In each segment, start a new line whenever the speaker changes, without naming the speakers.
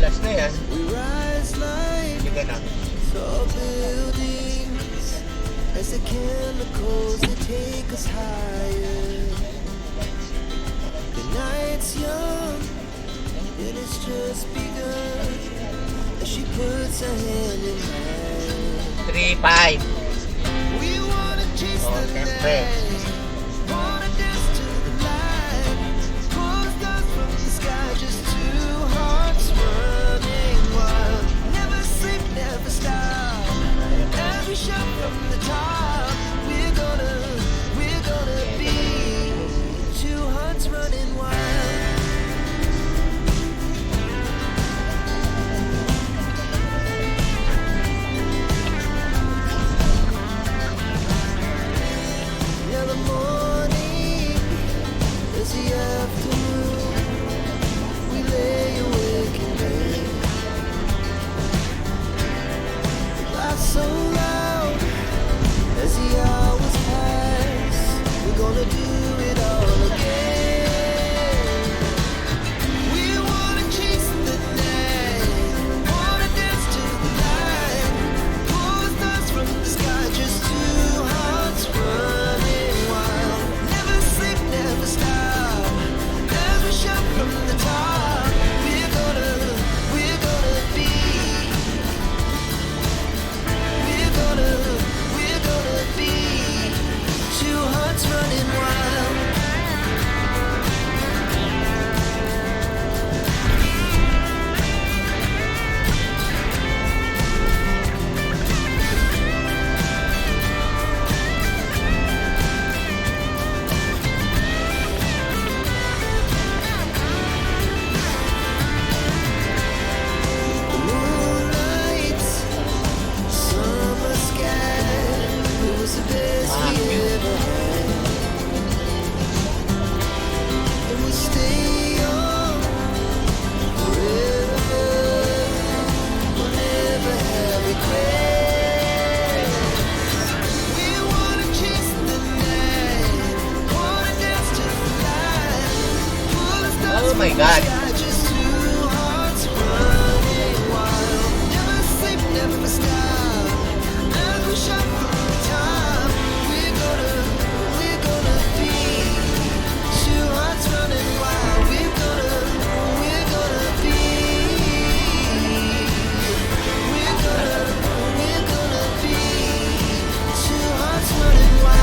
Last na yan. Sige na.
As the chemicals that take us higher. The night's young and it's just begun. As she puts her hand in mine.
3-5.
We wanna chase
Oh,
the
siyempre.
night. Wanna dance to the light. Pull stars from the sky, just two hearts running wild. Never sleep, never stop. As we shout from the top, we're gonna be two hearts running wild. Now the morning is the afternoon. We lay awake in bed. Laughs so loud as the hours pass. We're gonna do it all again. We wanna chase the night, wanna dance to the light. Pull stars from the sky, just two hearts running wild. Never sleep, never stop. As we shout from the top, we're gonna be. We're gonna be two hearts running wild. The moonlight, summer sky, it was the best we ever had. And we stay young forever. We'll never have regrets. We wanna chase the night, wanna dance to the light. Pull the stars
Oh my
from the
God.
sky, just two hearts running wild. Never sleep, never stop. As we shout from the top, we're gonna be two hearts running wild. We're gonna be. We're gonna be two hearts running wild.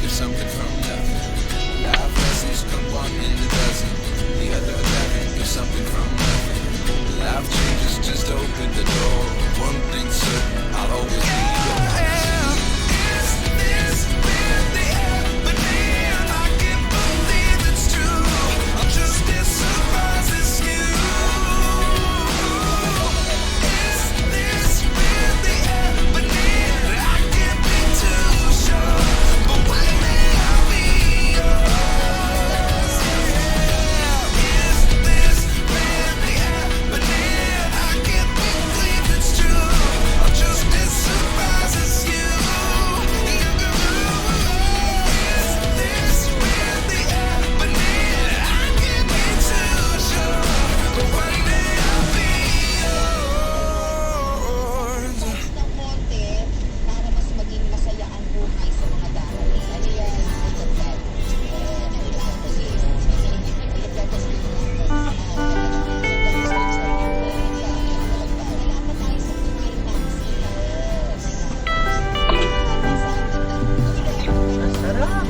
It's something from nothing. Life lessons come one in a dozen. The other 11 is something from nothing. Life changes, just open the door. One thing certain, I'll always be yours. Is this really happening? I can't believe it's true. I'm just as surprised as you. Is this really happening? I can't be too sure, but one day I'll be yours. Is this really happening? I can't believe it's true. I'm just as surprised as you. Is this really happening? I can't be too sure, but one day I'll be yours.
ng konti para mas maging masaya ang buhay sa mga darating. Ano yan? Dagdag. Kasi, wala pa tayo sa climax.
Sarap.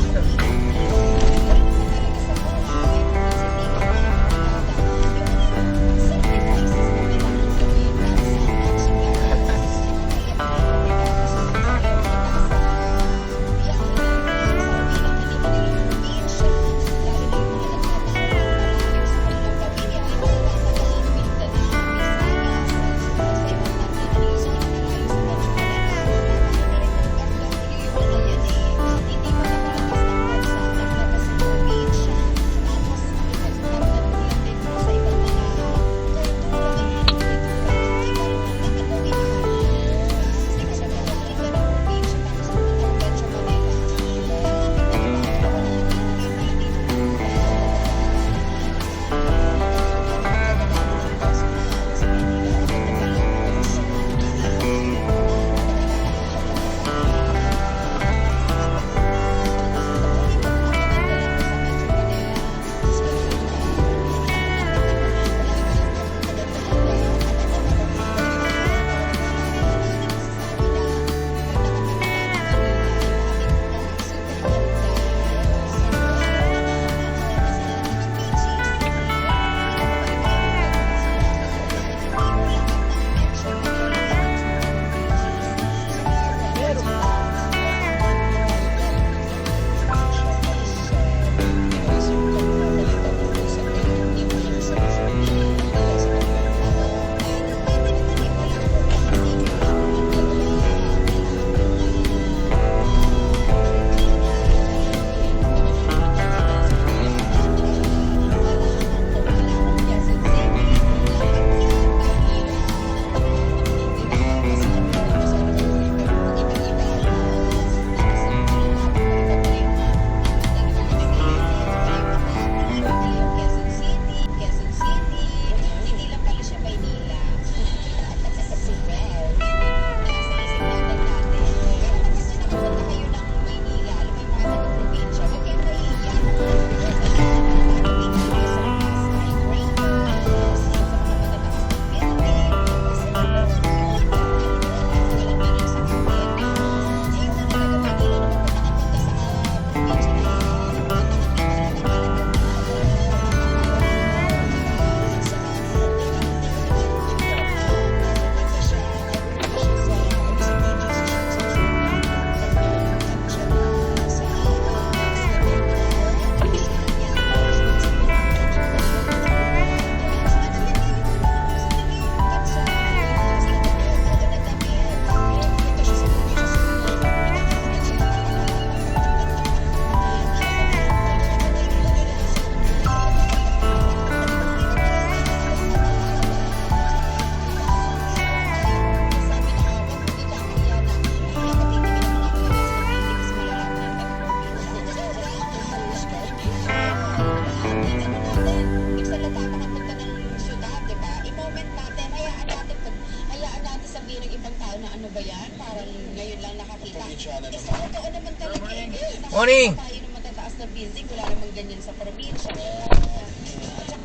Morning.
Tayo ng matataas na building, wala namang ganyan sa probinsya.